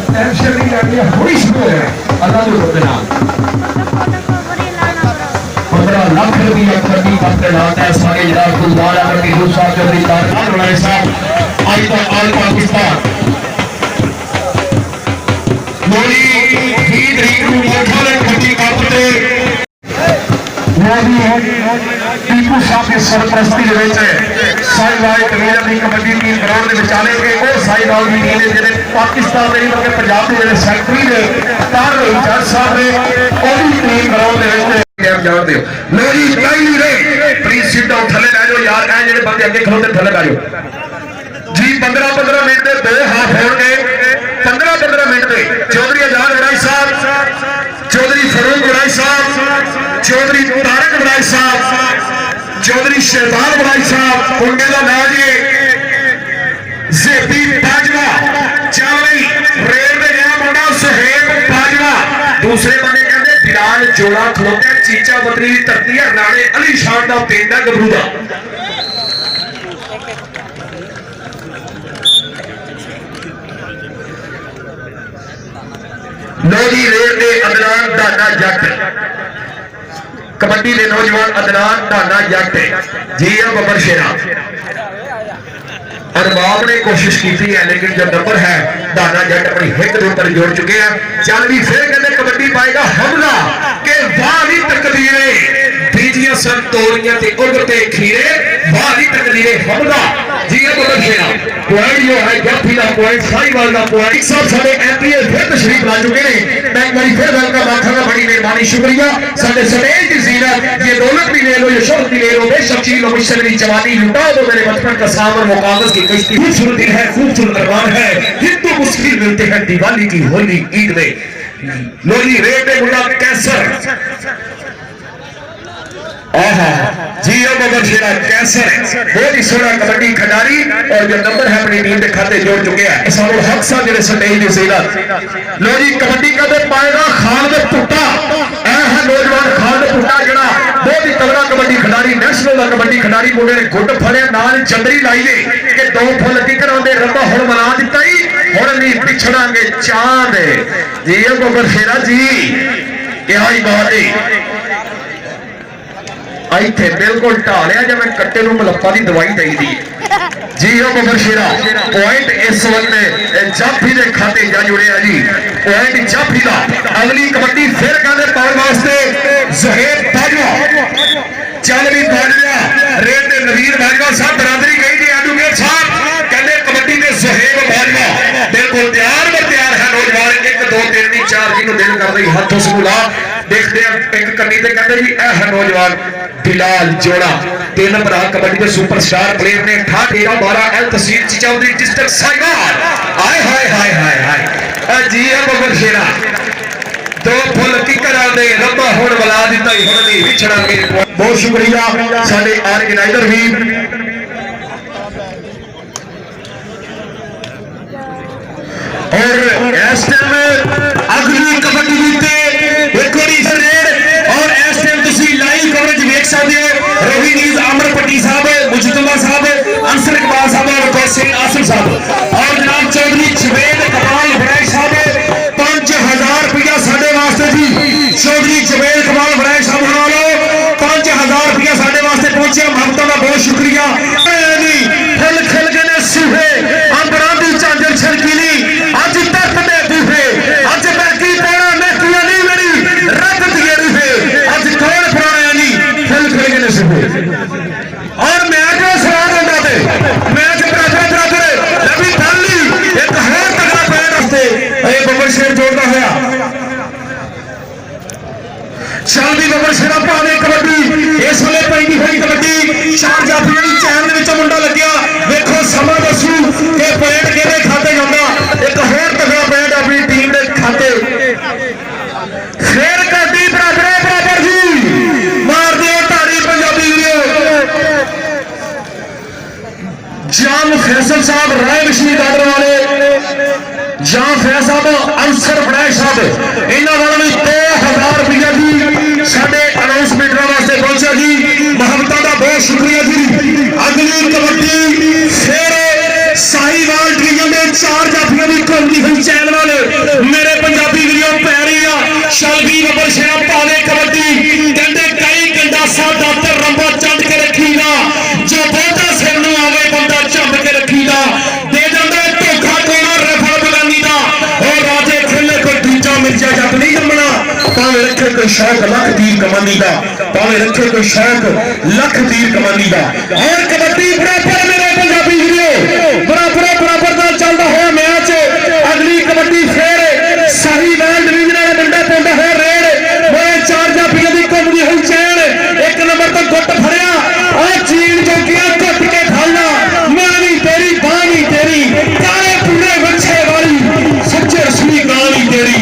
Tension नहीं लैनी हुई शुरू है अल्लाह के हुक्म नाल 15 लाख रुपया कबड्डी वास्ते लाता है सारे जनाब गुलजार अहमद की दूसरा चौधरी तारखान वाले साहब आज तक ऑल पाकिस्तान मोदी की तरीक ਨੂੰ ਮੋਠਾਲੇ ਕਬੱਡੀ ਕੱਪ ਤੇ टीपू साहब की सरपरस्ती साहिवाल कबीर की कबड्डी टीम ग्राउंड के विचाले के वो साहिवाल की टीम है जिन्हें पाकिस्तान के बल्कि पंजाब के जो सैकटरी ने तार जज साहब ने वो भी टीम ग्राउंड जानते हो लो जी पहली रे प्लीज सिट डाउन थले लै जाओ यार ए जेडे बंदे अगे खलोते थले लै जाओ जी 15-15 मिनट के दो हाफ होंगे 15-15 मिनट के चौधरी आजाद वड़ाई साहब चौधरी फरूक वड़ाई साहब चौधरी तारक वड़ाई साहब चौधरी शहजाद वड़ाई साहब मुंडे का नाम जी जेपी बाजवा चावली रेल में गया मुंडा सुहेब बाजवा दूसरे बंदे कहते बिलाल जोड़ा खलोता चीचा बदरी की धरती है राणे अली शान का पिंड है गबरू का लोधी रेल के अदनान दाना जट कबड्डी के नौजवान अदनान दाना जट जी बबर शेरा अरबाब ने कोशिश की है लेकिन जो नंबर है दाना जट अपनी हिट के ऊपर जोड़ चुके हैं चल भी फिर कहते कबड्डी पाएगा हमला के वाली तकदीरें बीजियां सन तोड़ियां ते उगते खीरे वाली तकदीरें हमला जी बबर शेरा पॉइंट जो है जफ्फी का पॉइंट साहिवाल का पॉइंट सब सारे एमपीएस फिर तशरीफ ला चुके हैं मैं एक बार फिर वेलकम आखा बड़ी मेहरबानी शुक्रिया साडे स्टेज की जीनत ये दौलत भी ले लो ये शोहरत भी ले लो बेशक चीज लो मुझसे मेरी जवानी लुटा दो मेरे बचपन का सावर मुकाबस की कश्ती खूबसूरती है खूबसूरत अरमान है हिंदू मुस्लिम मिलते हैं दिवाली की होली ईद में लोही रेट मुला कैसर जी बबर शेरा कैसर बहुत ही सोना कबड्डी खिलाड़ी और जो नंबर है अपनी टीम के खाते जोड़ चुके हैं इसामुल हक साहब जेडे स्टेज दी सीरत लो जी कबड्डी कदे पाएगा खालिद पुट्टा ए है नौजवान खालिद पुट्टा जेड़ा बहुत ही तगड़ा कबड्डी खिलाड़ी नेशनल का कबड्डी खिलाड़ी मुंडे ने गुट फड़िया नाल चंदरी लाई दे कि दो फुल टिकर आंदे रब्बा हुण मना दिता ही हुण नहीं पिछड़ांगे चांद जी बबर शेरा जी यही बात है इतने बिल्कुल ढालिया जब कट्टे मलप्पा की दवाई दी दी जी बबर शेरा पॉइंट इस वक्त जाफी के खाते जा जुड़े जी पॉइंट जाफी का अगली कबड्डी फिर कहते पाने वास्ते ज़ुहैब बाजवा चल भी बाजवा रेल के नवीर बाजवा साहब बरादरी गई जी एडवोकेट साहब कहते कबड्डी के ज़ुहैब बाजवा बिल्कुल तैयार है नौजवान 1 2 3 4 जी दिन कर रही हाथों से बुला देखते हैं पिक करनी ते कहते जी यह है नौजवान बिलाल जोड़ा 3 भरा कबड्डी के सुपरस्टार प्लेयर ने 18-12 एल तहसील चौधरी डिस्ट्रिक्ट साहिवाल हाय हाय हाय हाय हाय जी बबर शेरा दो फुल किकर आंदे रब्बा हुण वला दिता ही हुण नहीं विछड़ांगे बहुत शुक्रिया साडे ऑर्गेनाइजर भी और इस टाइम अगली कबड्डी जीते एक और रेड और इस टाइम तुसी लाइव कवरेज देख सकते हो रोहिनीज आमर पट्टी साहब मुजतबा साहब अंसर इकबाल साहब और हुसैन आसिफ साहब और जनाब चौधरी जुबैद कमाल बड़ाई साहब 5000 रुपया साडे वास्ते जी चौधरी जुबैद कमाल बड़ाई साहब नालो 5000 रुपया साडे वास्ते पहुंचे महमता का बहुत शुक्रिया फुल खिल के ने सूहे अंबरां दी चांदर छलकीली आज तक दे दूहे आज बैठी पौड़ा महकिया नहीं मेरी रब दिए रूहे आज कौन पुराना नहीं फुल खिल के ने सूहे और मैच में सवाल होता थे मैच बराबर रवि थाली एक है तगड़ा पैर रस्ते ये बबर शेर जोड़ता होया चल भी बबर शेरा पावे कबड्डी इस वेले पैंदी हुई कबड्डी चार जाफी चैन के मुंडा लग्या देखो समा दसू कि पॉइंट किहदे खाते जांदा एक होर तगड़ा पॉइंट अपनी टीम के खाते फिर कबड्डी बराबर जी मार दियो ताड़ी पंजाबी वीडियो जाम फैसल साहब राय विशनी गार्डन वाले जाम फैसल साहब अंसर बड़ाई साहब इन्होंने वालों 2000 रुपया जी साडे अनाउंसमेंट वास्ते पहुंचा जी महमता का बहुत शुक्रिया जी अगली कबड्डी फिर साहिवाल टीम में चार जाफियों की घूमती हुई चैन वाले मेरे पंजाबी वीडियो पै रही आ शलबी बबर शेरा पावे कबड्डी कहते कई गंडासा दातर रंबा चंड के रखीदा जो बहुता सिर नूं आवे बंदा झंब के रखीदा दे जांदा धोखा कोना रफा बगानी दा और राजे खेले कोई दूजा मिर्जा जट नहीं जमना भावें रखे कोई शौक लख तीर कमानी दा भावें रखे कोई शौक लख तीर कमानी दा और कबड्डी बराबर मेरे पंजाबी वीडियो बराबर दा चलदा होया मैच अगली कबड्डी फिर साहिवाल डिवीजन मुंडा पाउंदा है रेड मैं चार जाफियां दी घुमदी हुई चैन एक नंबर तो गुट फड़िया आ चीन जोगिया घुट के खाला मैं भी तेरी बाह भी तेरी काले पूरे बच्चे वाली सच्चे रसूली गाली तेरी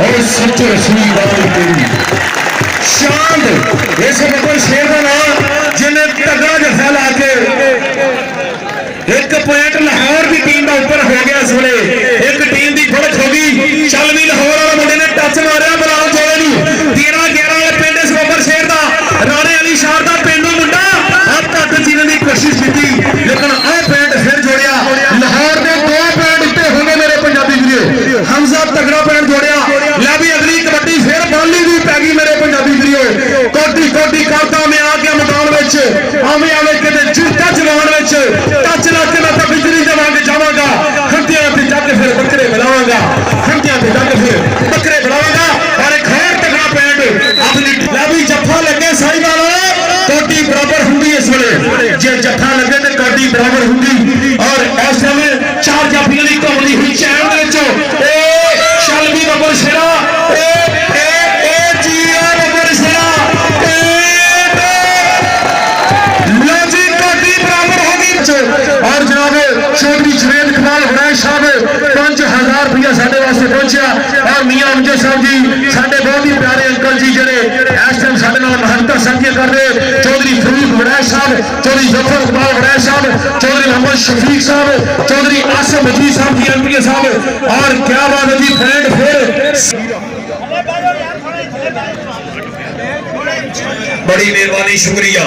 और सच्चे रसूली गाली तेरी शांत इस बबर शेर का नाम जिन्हें तगड़ा जफा ला के एक पॉइंट लाहौर की टीम का ऊपर हो गया इस वे एक टीम की फड़क हो गई चल भी लाहौर वाले मुंडे ने टच मारिया बलाल जोड़े नूं 13-11 वाले पिंड इस बबर शेर का राणे अली शार का पेंडू मुंडा अब तक जीने की कोशिश की लेकिन आ पिंड फिर जोड़िया लाहौर के 2 पॉइंट उत्ते हो गए मेरे पंजाबी वीडियो हमजा तगड़ा पॉइंट जोड़िया लै भी अगली कबड्डी फिर बॉली भी पै गई मेरे पंजाबी वीडियो कोटी करता मैं आ गया मैदान में आवे आवे कहते जूता चलाने टच ला के मैं तो बिजली देवांगे जावांगा खंतियां पे जाके फिर बकरे बनावांगा खंतियां पे जाके फिर बकरे बनावांगा और एक खैर तगड़ा पैंट अपनी लाभी जफा लगे साई वाला कोटी बराबर हुंदी इस वेले जे जफा लगे ते कोटी बराबर हुंदी और इस समय चार जाफियां दी घुमदी हुई चैन दे विचों ए शलबी बबर शेरा ए जीआ बबर शेरा लाजी कोटी बराबर हो गई और जनाब चौधरी जुनेद कमाल हुनैन साहब 5000 रुपया साडे वास्ते पहुंचा और मियां अमजद साहब जी साडे बहुत ही प्यारे अंकल जी जेडे इस टाइम साडे नाल महत्ता साझी कर रहे चौधरी फरूक हुनैन साहब चौधरी जफर कमाल हुनैन साहब चौधरी मोहम्मद शफीक साहब चौधरी आसिम मजीद साहब जी एमपी साहब और क्या बात है जी फ्रेंड फिर बड़ी मेहरबानी शुक्रिया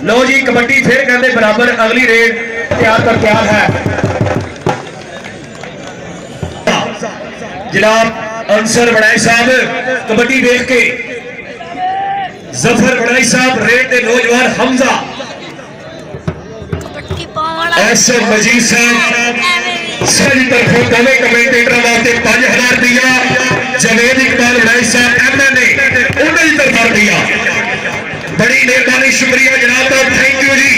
लो जी कबड्डी फिर कहते बराबर अगली रेड तैयार है जनाब अंसर बड़ाई साहब कबड्डी देख के जफर बड़ाई साहब रेड के नौजवान हमजा ऐसे मजीद साहब सारी तरफों कमे कमेंटेटर वास्ते 5000 रुपया जवेद इकबाल बड़ाई साहब एमएनए उन्हें ही तरफा दिया बड़ी मेहरबानी शुक्रिया जनाब का थैंक यू जी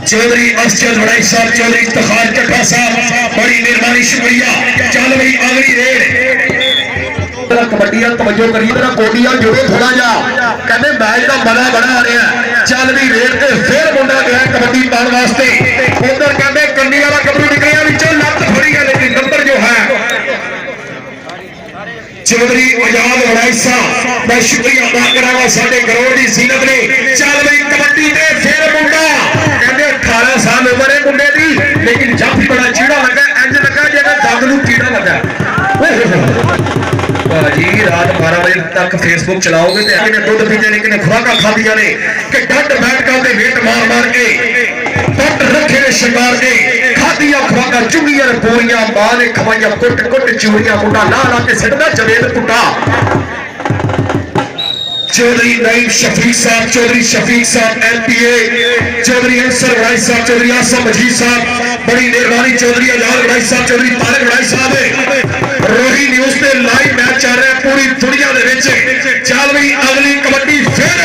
चौधरी अफजल बड़ाई साहब चौधरी इफ्तिखार चट्टा साहब बड़ी मेहरबानी शुक्रिया चल भाई अगली रेड कबड्डी तवज्जो करिए तेरा कोटिया जोड़ो थोड़ा जा कहते मैच का मजा बड़ा आ रहा है चल भी रेड ते फिर मुंडा गया कबड्डी पाने वास्ते उधर कहते कंडी वाला कबड्डी निकलिया विचों लत थोड़ी है लेकिन नंबर जो है चौधरी आजाद बड़ाई साहब मैं शुक्रिया अदा करांगा साडे करोड़ की सीनत ने चल भाई कबड्डी ते फिर मुंडा कहते 18 साल उम्र है मुंडे की लेकिन जाफी बड़ा चीड़ा लगा इंज लगा जेगा दंद नूं कीड़ा लगा भाजी रात 12 बजे तक फेसबुक चलाओगे तो किने दुध पीते ने किने खुराका खादियां ने कि डट बैठ कर वेट मार मार के पट रखे ने शिकार के खादियां खुराका चुंगियां बोरियां मां ने खवाइयां कुट कुट चूड़ियां मुंडा ला ला के सिटदा जवेद पुट्टा चौधरी नईम शफीक साहब एमपीए चौधरी अंसर बड़ाई साहब चौधरी आसिम मजीद साहब बड़ी मेहरबानी चौधरी आजाद बड़ाई साहब चौधरी तारिक बड़ाई साहब रोही न्यूज़ पे लाइव मैच चल रहा है पूरी दुनिया दे विच चल भाई अगली कबड्डी फिर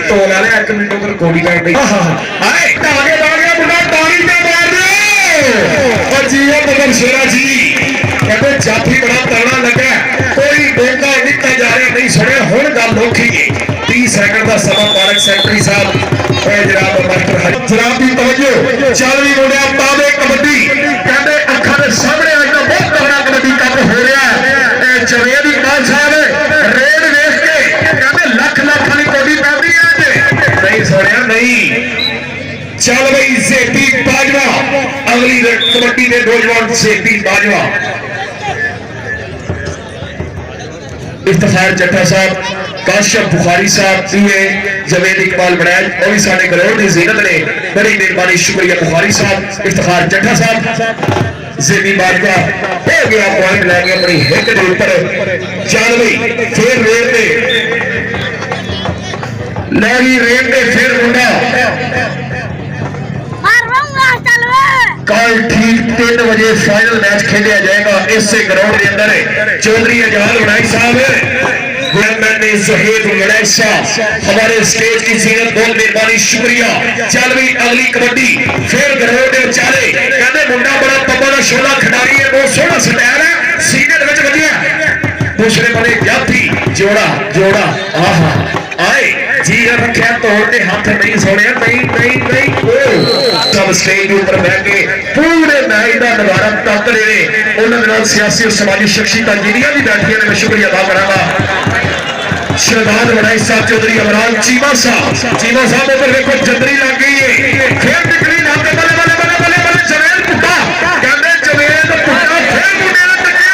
तो वाले 1 मिनट उधर कोडी कर दी आए आगे बढ़ गया मुंडा ताली पे मार दे और जी ये बबर शेरा जी कहते जाफी बड़ा तगड़ा लगा कोई मौका निकल जा रहा नहीं सुने हुण गल औखी 30 सेकंड का समा पारक सेक्रेटरी साहब और जनाब की तवज्जो चल भी मुंडिया पावे कबड्डी कहते अखां दे सामने आज का बहुत तगड़ा कबड्डी कप हो रहा है जवेद इकबाल साहब रेड देख के कहते लख लख वाली कोडी पैंदी है नहीं सुनिया नहीं चल भाई जेपी बाजवा अगली कबड्डी के नौजवान सेठी बाजवा इफ्तिखार जट्टा साहब, काशिफ बुखारी साहब, पीए जवेद इकबाल बनाए और भी साढ़े ग्राउंड की जीनत ने बड़ी मेहरबानी, शुक्रिया बुखारी साहब, इफ्तिखार जट्टा साहब। जेबी बाजवा हो गया पॉइंट लैके अपनी हिट के ऊपर चल गई, फिर रेड दे लैगी, रेड दे फिर मुंडा कल ठीक 3 बजे फाइनल मैच खेलिया जाएगा इसे ग्राउंड के अंदर। चौधरी आजाद वड़ाई साहब, हमारे स्टेज की जीनत, बहुत मेहरबानी, शुक्रिया। चल भी अगली कबड्डी फिर ग्राउंड के चाले कहते मुंडा बड़ा पब्बा का शोला खिडारी है, बहुत सोहना स्टाइल है, सीनियर विच वधिया। दूसरे बने जाफी जोड़ा जोड़ा आहा आए जी रखा तोड़ते हाथ नहीं सोने, नहीं नहीं नहीं सब स्टेज के ऊपर बह के पूरे मैच का नजारा तक रहे हैं। उन्होंने सियासी और समाजी शख्सियत जिन्नियां भी बैठिया ने मैं शुक्रिया अदा करांगा। शहजाद वड़ाई साहब, चौधरी अमरान, चीमा साहब उधर देखो जंदरी लग गई है, फिर निकली ना के बल्ले बल्ले बल्ले बल्ले बल्ले जवेद पुट्टा कहते जवेद पुट्टा फिर मुंडे ने तकिया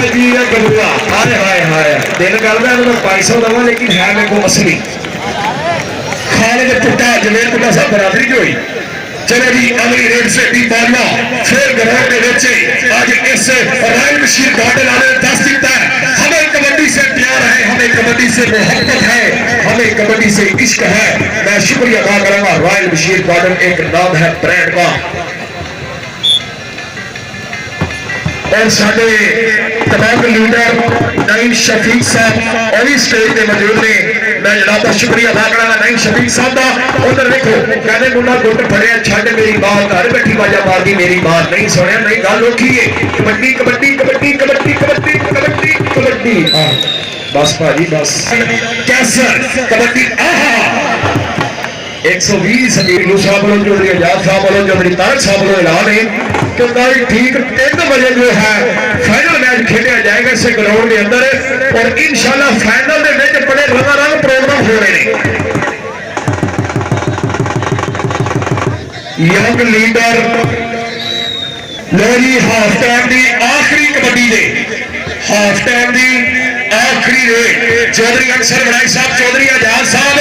जी गबुआ हाय हाय हाय दिल करदा मैं 500 दवा लेकिन है मेरे को असली खालिद पुट्टा जवेद पुट्टा साहब बरादरी जो हुई। चलो जी अगली रेड से टी बाजवा फिर ग्राउंड के बच्चे आज इस रॉयल बशीर गार्डन वाले ने 10 दिता है। हमें कबड्डी से प्यार है, हमें कबड्डी से मोहब्बत है, हमें कबड्डी से इश्क है। मैं शुक्रिया अदा करूंगा। रॉयल बशीर गार्डन एक नाम है ब्रांड का और साढ़े तमाम लीडर नईम शफीक साहब और इस स्टेज पे मौजूद ने, मैं जनाब का शुक्रिया अदा करा नईम शफीक साहब का। उधर देखो कहते मुंडा गुट फड़िया छड़ मेरी बात घर बैठी बाजा मारदी मेरी बात नहीं सुनिया, नहीं गल औखी है। कबड्डी कबड्डी कबड्डी कबड्डी कबड्डी कबड्डी कबड्डी बस भाजी बस कैसर कबड्डी आहा 120 सदीलू साहब वालों, चौधरी आजाद साहब वालों, चौधरी तारक साहब वालों ऐलान है कि कल ठीक 3 बजे जो है फाइनल मैच खेलिया जाएगा इस ग्राउंड के अंदर और इंशाल्लाह फाइनल के विच बड़े रंगारंग प्रोग्राम हो रहे हैं। यंग लीडर लो जी हाफ टाइम की आखिरी कबड्डी दे हाफ टाइम की आखिरी रेड चौधरी अक्सर वड़ाई साहब, चौधरी आजाद साहब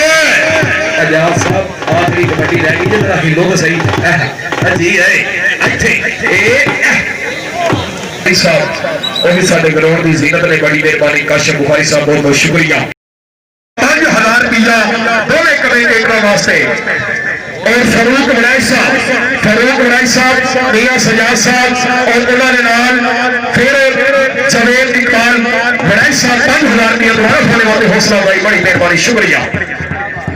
आखिरी कबड्डी रह गई जरा हिलो तो सही जी है ग्राउंड की जीनत ने बड़ी मेहरबानी। काशिफ बुखारी साहब बहुत बहुत शुक्रिया। 5000 रुपया दोनों कमेटी वास्ते और फारूक वड़ाई साहब मियां सजाद साहब और उन्होंने नाल फिर जवेद इकबाल वड़ाई साहब 5000 रुपया दोबारा होने वाले हौसला भाई बड़ी मेहरबानी शुक्रिया।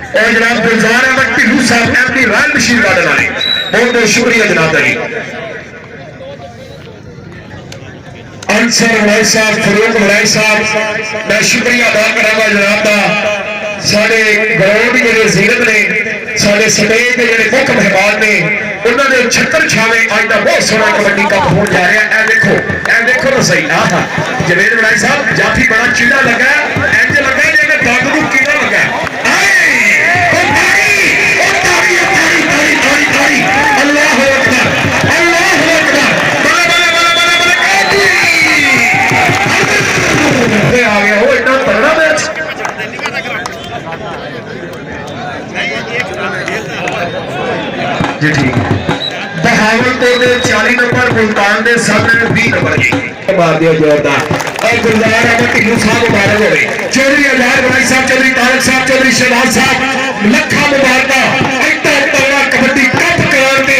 और जनाब गुलजार अहमद ढिल्लू साहब एमडी रॉयल बशीर गार्डन वाले बहुत बहुत शुक्रिया जनाब जी। अंसर वड़ाई साहब, फारूक वड़ाई साहब मैं शुक्रिया अदा करांगा जनाब का। साढ़े ग्राउंड के जीरत ने साढ़े स्टेज के जो मुख्य मेहमान ने उन्होंने छत्तर छावे अज का बहुत सोहना कबड्डी कप हो जा रहा है। ए देखो तो सही आहा जवेद वड़ाई साहब जाफी बड़ा चीड़ा लगा इंज लगा जिवें दंद नूं कीड़ा लगा। आ गया वो इतना तगड़ा मैच जी ठीक है। बहावलपुर के 40 नंबर मुल्तान के सामने 20 नंबर मार दिया जोरदार और गुलजार अहमद ढिल्लू साहब मुबारक हो गए। चौधरी आजाद वड़ाई साहब, चौधरी तारक साहब, चौधरी शहबाज साहब लखा मुबारक इतना तगड़ा कबड्डी कप कराते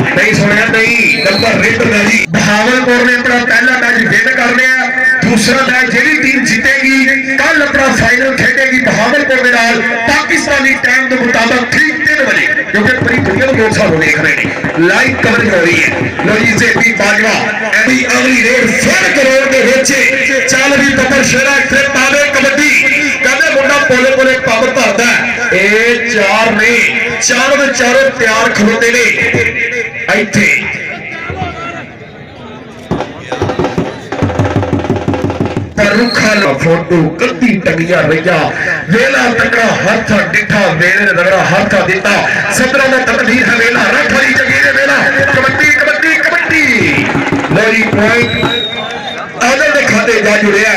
नहीं सुनिया नहीं नंबर रेड जी। बहावलपुर ने अपना पहला मैच विन कर लिया, दूसरा मैच जी टीम जीतेगी कल अपना फाइनल खेलेगी बहावलपुर के नाल पाकिस्तानी टाइम के मुताबिक ठीक 3 बजे क्योंकि पूरी दुनिया में लोग सानू देख रहे हैं, लाइव कवरेज हो रही है। लो जी जेपी बाजवा एडी अगली रेड फिर करोड़ के बेचे चल भी पत्थर शेरा फिर तावे कबड्डी कहते मुंडा पोले पोले पब धरदा ए 4 नहीं चारों तैयार खलोते ने इत्थे रुखा फोटो कदी टंगिया रहा वेला तकड़ा हाथ डिठा वेले ने तगड़ा हाथ दिता सदरा में तकदीर है वेला रख वाली जगह वेला कबड्डी कबड्डी कबड्डी लो जी पॉइंट आदर के खाते जा जुड़िया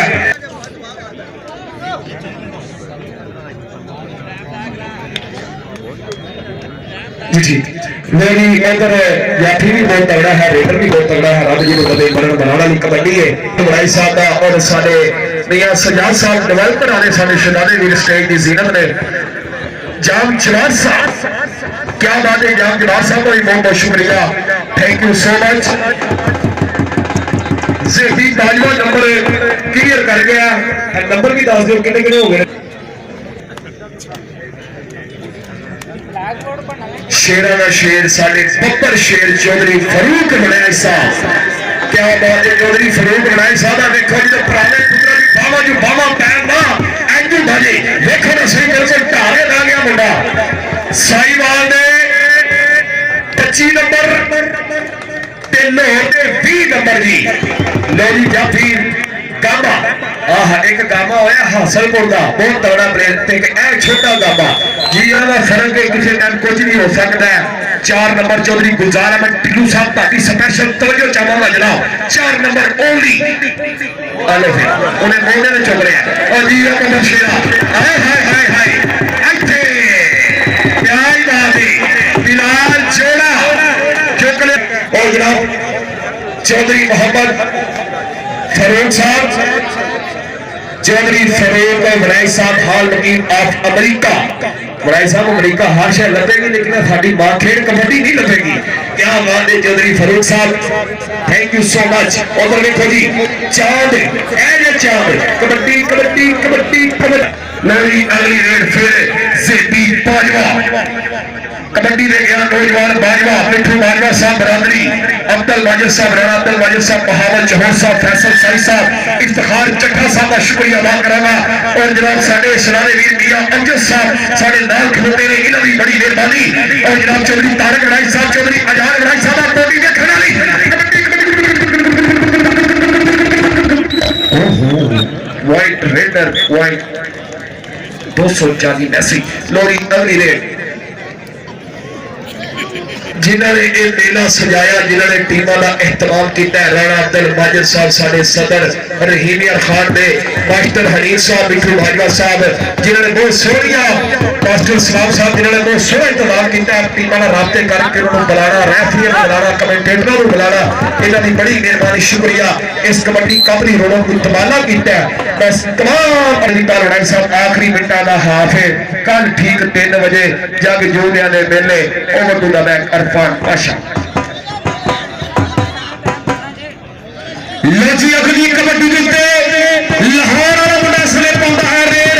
जी मेरी इधर यात्री भी बहुत तगड़ा है रेडर भी बहुत तगड़ा है रब जी को कदे बनन बनाने वाली कबड्डी है बड़ाई साहब का और साडे मियां सजाद साहब डेवलपर आने साडे शहजादे वीर स्टेज की जीनत ने जाम जवार साहब क्या बात है जाम जवार साहब को भी बहुत बहुत शुक्रिया थैंक यू सो मच जेबी ताजवा नंबर क्लियर कर गया नंबर भी दस दो कितने कितने हो गए शेरा का शेर साढ़े बब्बर शेर चौधरी फरूक बनाया साहब क्या बात है चौधरी फरूक बनाया साहब देखो जो पुराने पुत्र की बावा जो बावा पैन ना एंजू भाजी देखो ना सही तरह से ढारे ला गया मुंडा साईवाल ने 25 नंबर ते लाहौर ने 20 नंबर जी लो जी जाफी गामा आह एक गामा होया हासलपुर का बहुत तगड़ा प्लेयर ते एक छोटा गामा जी इन्हां फर्क है किसी टाइम कुछ नहीं हो सकता है 4 नंबर चौधरी गुलजार अहमद टिल्लू साहब ताकि स्पेशल तवज्जो चाहूंगा जनाब 4 नंबर ओनली आलो फिर उन्हें मोड़े ने चुक रहा और जी कमर शेरा हाय हाय हाय हाय अच्छे क्या ही बात है बिलाल जोड़ा चुक ले और जनाब चौधरी मोहम्मद फरूक साहब चौधरी फरूक वड़ाई साहब हाल वकील ऑफ अमेरिका वड़ाई साहब अमेरिका हर शहर लभेगी लेकिन साडी मां खेड कबड्डी नहीं लभेगी क्या बात है चौधरी फरूक साहब थैंक यू सो मच उधर देखो जी चांद ए चांद कबड्डी कबड्डी कबड्डी कबड्डी नवी अगली रेड फिर जेबी बाजवा कबड्डी ले गया नौजवान बाजवा मिठू बाजवा साहब बरादरी अब्दुल वाजिद साहब राणा अब्दुल वाजिद साहब बहावल जौहर साहब फैसल साई साहब इफ्तिखार चट्टा साहब का शुक्रिया अदा करांगा और जनाब साडे शरारे वीर मियां अमजद साहब साडे नाल खलोते ने इन्हां दी बड़ी मेहरबानी और जनाब चौधरी तारक वड़ाई साहब चौधरी आजाद वड़ाई साहब दा पोटी देखण वाली वाइट रेडर वाइट 240 मैसी लोरी अगली रेड जिन्होंने ये मेला सजाया जिन्होंने टीमों का एहतमाम किया राणा अब्दुल वाजिद साहब साडे सदर रहीमिया खान ने मास्टर हनीफ साहब मिठू बाजवा साहब जिन्होंने बहुत सोहनिया मास्टर सलाम साहब जिन्होंने बहुत सोहना इंतजाम किया टीमों का राबते करके उन्होंने बुलाना रेफरी बुलाना कमेंटेटरों को बुलाना इन्हों की बड़ी मेहरबानी शुक्रिया इस कबड्डी कप की रोलों को तबाला किया बस तमाम अमरीका लड़ाई साहब आखिरी मिनटा का हाफ है कल ठीक 3 बजे जग जोड़िया के मेले over to the back Arfan Pasha लजी अगली कबड्डी जीते लाहौर वाला मुंडा सले पाउंदा है रेड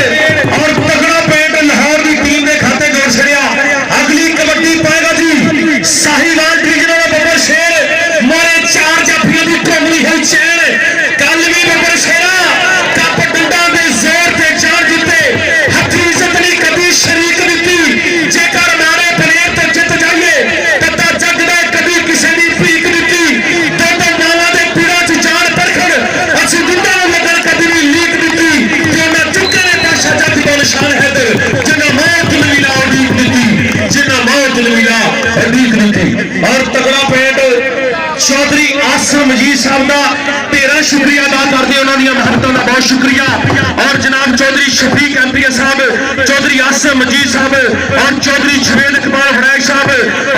और तगड़ा पेट लाहौर की टीम के खाते जोड़ छड़िया अगली कबड्डी पाएगा जी साहिवाल डिवीजन बब्बर शेर मारे 4 जाफियों की टोमली है चैन कल भी बब्बर शेरा कप डंडा दे जोर ते चार जीते हथी इज्जत नहीं कभी शरीक दी जेकर नारे प्लेयर ते जित जाइए तदा जग दे कभी किसी ने भीख दी तो नावा दे पीड़ा च जान परखण असि जिंदा लगन कभी भी लीक दी ते मैं चुके ने पाशा जग दा निशान है जिन्ना मौत मिला उड़ीक दी जिन्ना मौत मिला उड़ीक दी और तगड़ा पेट चौधरी आसिम मजीद साहब का तेरा शुक्रिया अदा करते उन्होंने मेहनतों का बहुत शुक्रिया और जनाब चौधरी शफीक एमपीएस साहब चौधरी आसिम मजीद साहब और चौधरी जुवेद इकबाल वड़ाई साहब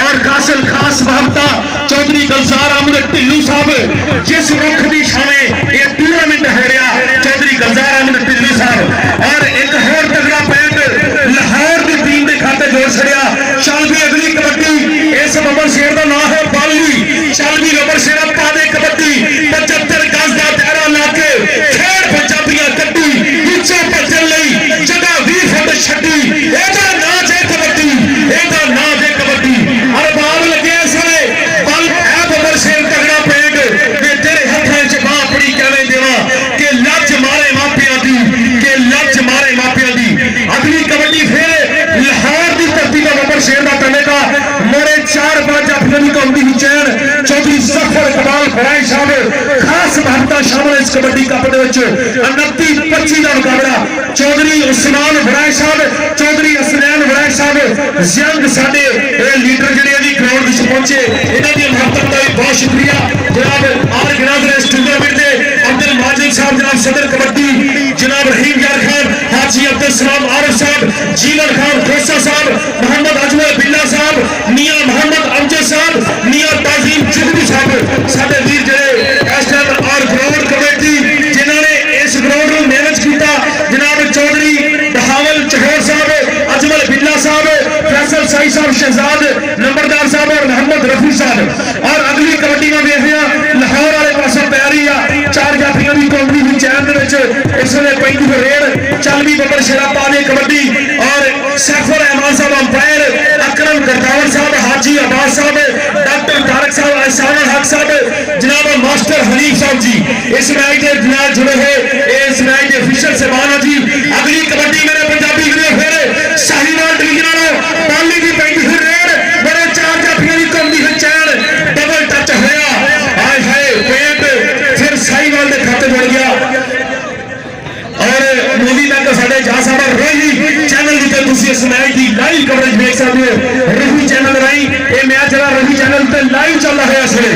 और कासिल खास महबता चौधरी गुलजार अहमद टिल्लू साहब जिस रुख की छावे ये टूर्नामेंट है रहा चौधरी गुलजार अहमद टिल्लू साहब और एक होर तगड़ा पैंट लाहौर की टीम के खाते जोड़ छड़िया चल भी अगली कबड्डी इस बब्बर शेर का नाम है बाली चल भी बब्बर शेरा पा दे कबड्डी 75 गज का दायरा ला के खेड़ पंजाबियां कड्डी नीचे भजन लई जगह 20 फुट छड्डी एदा नाच है कबड्डी एदा नाच है कबड्डी और बाल लगे सारे बल है बब्बर शेर तगड़ा पेट के तेरे हथां च बाह पड़ी कहवे देवा के लज मारे मापियां दी के लज मारे मापियां फराय साहब खास महत्ता शामिल इस कबड्डी कप 29-25 का मुकाबला चौधरी उस्मान फराय साहब चौधरी असनैन फराय साहब जंग साडे लीडर जिहड़े ग्राउंड विच पहुंचे इन्हां दी महत्ता का बहुत शुक्रिया जनाब आर गिनाज टूर्नामेंट के अब्दुल माजिद साहब जनाब सदर कबड्डी जनाब रहीम यार खान हाजी अब्दुल सलाम आरिफ साहब जीवन खान खोसा साहब मोहम्मद अजमल बिल्ला साहब मियां मोहम्मद अमजद साहब मियां ताजीम जुगनू साहब साडे वीर जिहड़े इस टाइम और ग्राउंड कमेटी जिन्होंने इस ग्राउंड में मेहनत किया जनाब चौधरी बहावल चहौर साहब अजमल बिल्ला साहब फैसल साई साहब शहजाद नंबरदार साहब और मोहम्मद रफी साहब और अगली कबड्डी में देख रहे हैं लाहौर वाले पासों तैयारी आ चार जाफियों की कौमी की चैन इस वे पैंती रेड चलवी बबर शेरा पाने कबड्डी और सैफुल रहमान साहब अंपायर अकरम गरदावर साहब हाजी अब्बास साहब डॉक्टर तारक साहब एहसान हक साहब जनाब मास्टर हनीफ साहब जी इस मैच के नाल जुड़े हुए इस मैच के ऑफिशियल सेवान जी अगली कबड्डी मेरे पंजाबी वीरों फिर शाहीवाल डिवीजन पाली की पैंती रेड बड़े चार जाफियों की कौमी की चैन डबल टच होया हाय हाय पेंट फिर शाहीवाल के खाते बढ़ गया और मूवी तक साढ़े जा साहब रोही चैनल की इस मैच की लाइव कवरेज देख सकते हो रोही चैनल राही ये मैच जरा रोही चैनल पर लाइव चल रहा है इस वे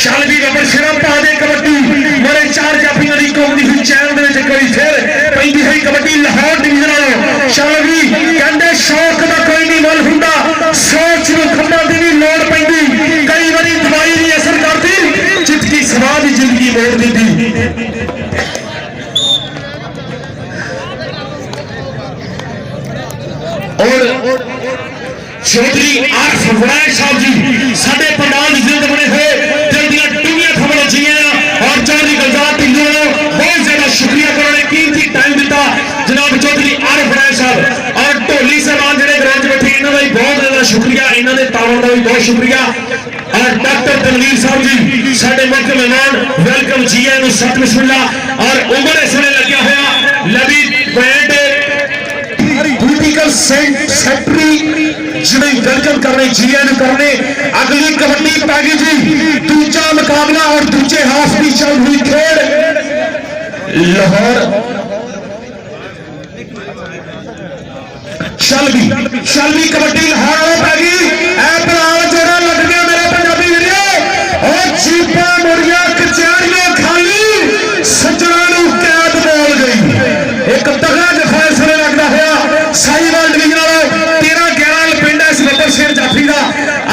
शालवी बबर शेरा पा दे कबड्डी मेरे चार जाफियों की कौमी की चैन कई फिर पैंती हुई कबड्डी लाहौर डिवीजन वालों शालवी कहते शौक का कोई नहीं मुल होंगे सोच में खंभा की भी लोड़ पैंती कई बार दवाई नहीं असर करती जितकी सवाद ही जिंदगी मोड़ दी और चौधरी आरिफ फराय साहब जी साडे पंडाल की जिंद बने हुए दिल दी दुनिया खबर जीए और चौधरी गुलजार टिंडू बहुत ज्यादा शुक्रिया उन्होंने कीमती टाइम दिता जनाब चौधरी आरिफ फराय साहब और ढोली साहब जो ग्राउंड बैठे इन्हों का भी बहुत ज्यादा शुक्रिया इन्होंने तावन का भी बहुत शुक्रिया और डॉक्टर तनवीर साहब जी साडे मुख्य मेहमान वेलकम जी आए सत बिस्मिल्ला और उमर इस वे लग्या होया लवी बैंड सेक्रेटरी जिन्हें वेलकम करने जीएन करने अगली कबड्डी पैगी जी दूसरा मुकाबला और दूसरे हाफ की चल हुई खेल लाहौर शलवी कबड्डी लाहौर पैगी जोड़ा लग गया मेरे पंजाबी वीरों और चीपा मुड़िया कचहरियों खाली सज्जणों कैद बोल गई एक तगड़ा जफा इस वे लगता है साहिवाल डिवीजन 13-11 पिंड इस बबर शेर जाफी का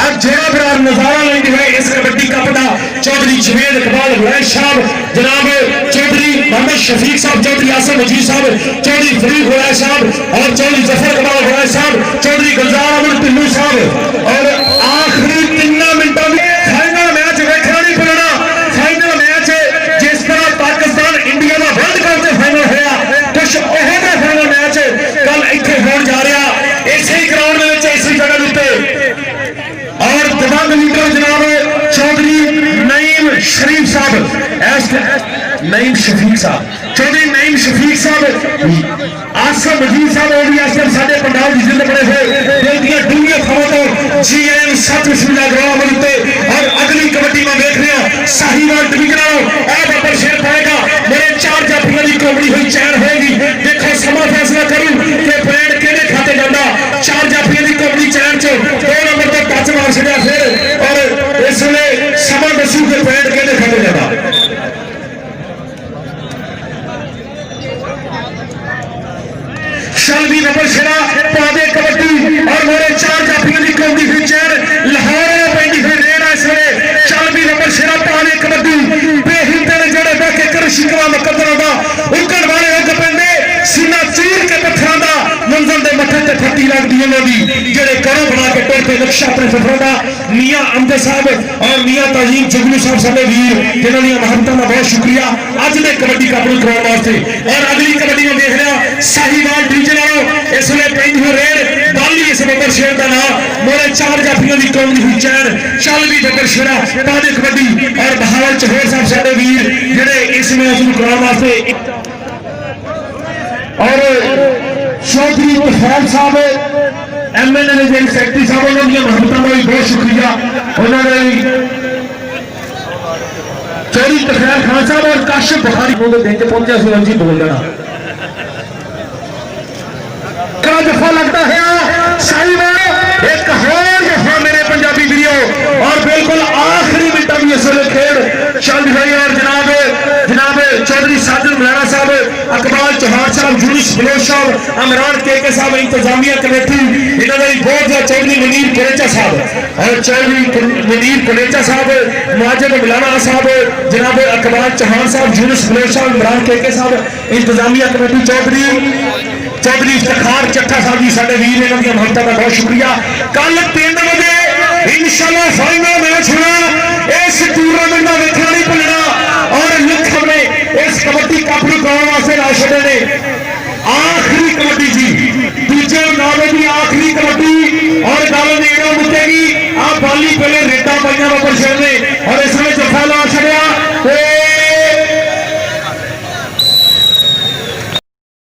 अब जोड़ा बड़ा नजारा लेते हुए इस कबड्डी कप का चौधरी जवेद इकबाल हुरैश साहब जनाब चौधरी मोहम्मद शफीक साहब चौधरी आसम मजीद साहब चौधरी फरीद हुरैश साहब और चौधरी जफर इकबाल हुरैश साहब चौधरी गुलजार अहमद टिल्लू साहब और आखिरी 3 मिनटों में फाइनल मैच देखना नहीं पड़ना फाइनल मैच जिस तरह पाकिस्तान इंडिया का वर्ल्ड कप से फाइनल होया कुछ फाइनल मैच कल इतने हो जा रहा इसे ग्राउंड में इसी जगह उत्ते और दिवंग लीडर जनाब चौधरी नईम शरीफ साहब नईम शफीक साहब चौधरी नईम शफीक साहब आसम मजीद साहब और भी आसम साडे पंडाल की जिंद बने हुए दिल दी दुनिया खबर तो जीएम सत बिस्मिल्लाह ग्राउंड और अगली कबड्डी में देख रहे हैं साहिवाल डिवीजन बबर शेर पाएगा मेरे चार जाफियों की कबड्डी हुई चैन होगी देखो समा फैसला करूं कि ब्रांड केड़े खाते जाता चार जाफियों की कबड्डी चैन च 2 नंबर पर टच मार छड़िया फिर और इस वे समा दसू के ब्रांड केड़े खाते जाता शलवी बबर शेरा पादे कबड्डी और मेरे चार जाफियों की कबड्डी हुई चैन लाहौर पैंती हुई रेड इस वे शलवी बबर शेरा पादे कबड्डी बेहिंदे ने जड़े बैठे कर शिकवा मुकद्दर का उगड़ वाले उग पेंदे सीना चीर के पत्थरों का मंजर के मथे ते फट्टी लगती है जेडे करो बना के टुर पे नक्शा अपने सफरों का मियां अमजद साहब और मियां ताजीम जुगनू साहब साडे वीर जिन्होंने महत्ता का बहुत शुक्रिया अज दे कबड्डी कप नूं करवाउण वास्ते और अगली कबड्डी में देख रहा साहिवाल डिवीजन वालों इस वे पैंती हुई रेड बाली इस बबर शेर का नाम मोरे चार जाफियों की कौमी हुई चैन शालवी बबर शेरा पादे कबड्डी और बहावल चहौर साहब साडे वीर जिहड़े इस मैच नूं करवाउण वास्ते और चौधरी तुफैल साहब एमएलए ने जो सैकटरी साहब उन्होंने महत्ता का भी बहुत शुक्रिया उन्होंने चौधरी तखैर खान साहब और काशिफ बुखारी दिन च पहुंचे सुरंजी बोल देना दफा लगता है एक होर दफा मेरे पंजाबी वीडियो और बिल्कुल आखिरी मिनटा भी इस वे खेड चल रही है और जनाब जनाब चौधरी साजिद मलाना साहब अकबाल चौहान साहब यूनुस बलोच साहब इमरान के साहब इंतजामिया कमेटी इन्होंने बहुत चौधरी मुनीर कलेचा साहब और चौधरी मुनीर कलेचा साहब माजिद मलाना साहब जनाब अकबाल चौहान साहब यूनुस बलोच साहब इमरान के साहब इंतजामिया कमेटी चौधरी चौधरी इफ्तिखार चट्ठा साहब जी साडे वीर इन्हां दी महत्ता का बहुत शुक्रिया। कल 3 बजे इंशाअल्लाह फाइनल मैच होना इस टूर्नामेंट का देखना नहीं भुलना और लुक ने इस कबड्डी कप नूं कराउण वास्ते ला छड्डे ने आखिरी कबड्डी जी दूजे नावे की आखिरी कबड्डी और गल नेड़ों मुक्केगी आ बाली पहले रेटा पाइयां बाबर शहर ने और